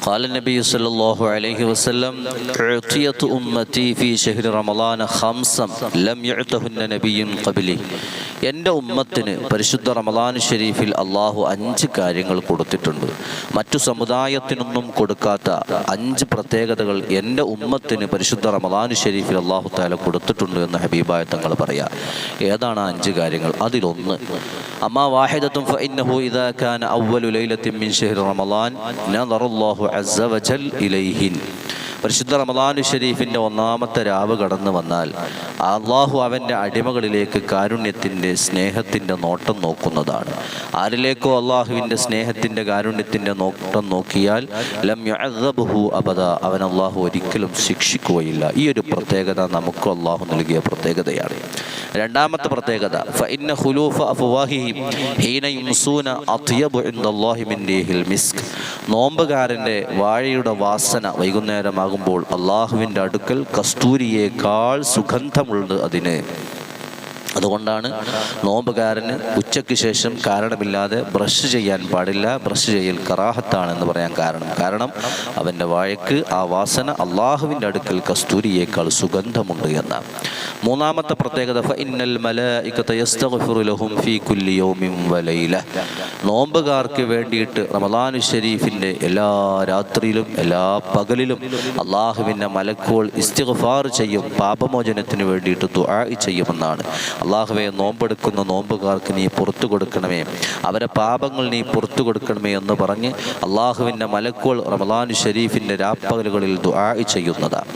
قال النبي صلى الله عليه وسلم اعطيت أمتي في شهر رمضان خمسا لم يعطهن نبي قبلي. എൻ്റെ ഉമ്മത്തിന് പരിശുദ്ധ റമദാൻ ഷരീഫിൽ അള്ളാഹു 5 കാര്യങ്ങൾ കൊടുത്തിട്ടുണ്ട്. മറ്റു സമുദായത്തിനൊന്നും കൊടുക്കാത്ത 5 പ്രത്യേകതകൾ എൻ്റെ ഉമ്മത്തിന് പരിശുദ്ധ റമദാൻ ഷരീഫിൽ അള്ളാഹു തആല കൊടുത്തിട്ടുണ്ട് എന്ന് ഹബീബായ തങ്ങൾ പറയാ. ഏതാണ് 5 കാര്യങ്ങൾ? അതിലൊന്ന്, അമ്മാ വാഹിദത്തുൻ ഫഇന്നഹു ഇദാ കാന അവ്വലു ലൈലത്തിൻ മിൻ ശഹ്രി റമദാൻ നദറല്ലാഹു അസ്സ വജൽ ഇലൈഹിൻ. പരിശുദ്ധ റമദാൻ ഷരീഫിൻ്റെ 1-ാമത്തെ രാവ് കടന്നു വന്നാൽ അള്ളാഹു അവൻ്റെ അടിമകളിലേക്ക് കാരുണ്യത്തിൻ്റെ സ്നേഹത്തിൻ്റെ നോട്ടം നോക്കുന്നതാണ്. ആരിലേക്കോ അള്ളാഹുവിൻ്റെ സ്നേഹത്തിൻ്റെ കാരുണ്യത്തിൻ്റെ നോട്ടം നോക്കിയാൽ ലം യുഅദ്ദബ്ഹു അബദ, അവൻ അള്ളാഹു ഒരിക്കലും ശിക്ഷിക്കുകയില്ല. ഈ ഒരു പ്രത്യേകത നമുക്ക് അള്ളാഹു നൽകിയ പ്രത്യേകതയാണ്. 2-ാമത്തെ പ്രത്യേകത, ഫഇന്ന ഖുലൂഫ അഫ്വാഹിഹിം ഹീന യുംസൂന അത്യബു ഇൻദല്ലാഹി മിൻ റീഹിൽ മിസ്ക്. നോമ്പുകാരൻ്റെ വാഴയുടെ വാസന വൈകുന്നേരമാകുമ്പോൾ അള്ളാഹുവിൻ്റെ അടുക്കൽ കസ്തൂരിയേക്കാൾ സുഗന്ധമുള്ളത് അതിന്. അതുകൊണ്ടാണ് നോമ്പുകാരന് ഉച്ചയ്ക്ക് ശേഷം കാരണമില്ലാതെ ബ്രഷ് ചെയ്യാൻ പാടില്ല. ബ്രഷ് ചെയ്യൽ കറാഹത്താണെന്ന് പറയാൻ കാരണം അവൻ്റെ വായക്ക് ആ വാസന അള്ളാഹുവിൻ്റെ അടുക്കൽ കസ്തൂരിയേക്കാൾ സുഗന്ധമുണ്ട് എന്നാണ്. 3-ാമത്തെ പ്രത്യേകത, ഫഇന്നൽ മലായികത യസ്തഗ്ഫിറു ലഹും ഫീ കുല്ലി യൗമിൻ വലൈല. നോമ്പുകാർക്ക് വേണ്ടിയിട്ട് റമദാൻ ഷരീഫിൻ്റെ എല്ലാ രാത്രിയിലും എല്ലാ പകലിലും അള്ളാഹുവിൻ്റെ മലക്കുകൾ ഇസ്തിഗ്ഫാർ ചെയ്യും, പാപമോചനത്തിന് വേണ്ടിയിട്ട് ദുആ ചെയ്യുമെന്നാണ്. അള്ളാഹുവേ, നോമ്പെടുക്കുന്ന നോമ്പുകാർക്ക് നീ പുറത്തു കൊടുക്കണമേ, അവരെ പാപങ്ങൾ നീ പുറത്തു കൊടുക്കണമേ എന്ന് പറഞ്ഞ് അള്ളാഹുവിൻ്റെ മലക്കുകൾ റമദാൻ ഷരീഫിൻ്റെ രാപ്പകലുകളിൽ ദുആ ചെയ്യുന്നതാണ്.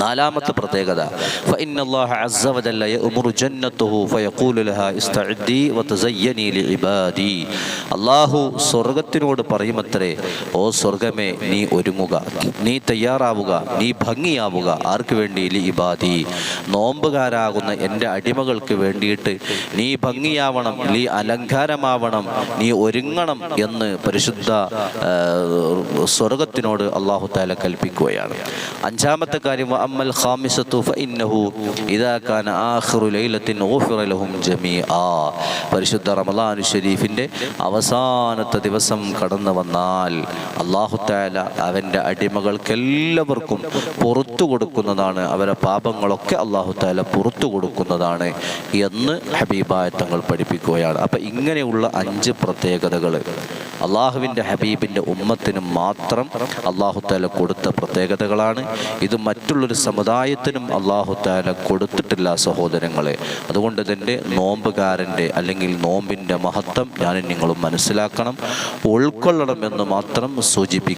4-ാമത്തെ പ്രത്യേകത, ഫഇന്നല്ലാഹ അസ്സ വജല്ല യഅ്മുറു ജന്നത്തുഹു ഫയഖൂലു ലഹാ ഇസ്തഇദ്ദി വതസയ്യനി ലിഇബാദി. അല്ലാഹു സ്വർഗ്ഗത്തിനോട് പറയുമത്രേ, ഓ സ്വർഗ്ഗമേ, നീ ഒരുങ്ങുക, നീ തയ്യാറാവുക, നീ ഭംഗിയാവുക. ആർക്ക് വേണ്ടി? ലിഇബാദി, നോമ്പുകാരാകുന്ന എൻ്റെ അടിമകൾക്ക് വേണ്ടിയിട്ട് നീ ഭംഗിയാവണം, നീ അലങ്കാരമാവണം, നീ ഒരുങ്ങണം എന്ന് പരിശുദ്ധ സ്വർഗ്ഗത്തിനോട് അല്ലാഹു തആല കൽപ്പിക്കുകയാണ്. 5-ാമത്തെ കാര്യം, അമ്മൽ ഖാമിസത്തു ഫഇന്നഹു ഇദാ കാന ആഖിറു ലൈലത്തിൻ ഗുഫിറ ലഹും ജമീആ. പരിശുദ്ധ റമദാൻ ഷരീഫിൻ്റെ അവസാനത്തെ ദിവസം കടന്നു വന്നാൽ അല്ലാഹു തആല അവൻ്റെ അടിമകൾക്കെല്ലാവർക്കും പുറത്തു കൊടുക്കുന്നതാണ്, അവരെ പാപങ്ങളൊക്കെ അല്ലാഹു തആല പുറത്തു കൊടുക്കുന്നതാണ് എന്ന് ഹബീബായ തങ്ങൾ പഠിപ്പിക്കുകയാണ്. അപ്പം ഇങ്ങനെയുള്ള 5 പ്രത്യേകതകൾ അള്ളാഹുവിൻ്റെ ഹബീബിൻ്റെ ഉമ്മത്തിന് മാത്രം അല്ലാഹു തആല കൊടുത്ത പ്രത്യേകതകളാണ്. ഇത് മറ്റുള്ളൊരു സമുദായത്തിനും അല്ലാഹു തആല കൊടുത്തിട്ടില്ല സഹോദരങ്ങളെ. അതുകൊണ്ട് തന്നെ നോമ്പുകാരൻ്റെ അല്ലെങ്കിൽ നോമ്പിൻ്റെ മഹത്വം ഞാനും നിങ്ങളും മനസ്സിലാക്കണം, ഉൾക്കൊള്ളണം എന്ന് മാത്രം സൂചിപ്പിക്കും.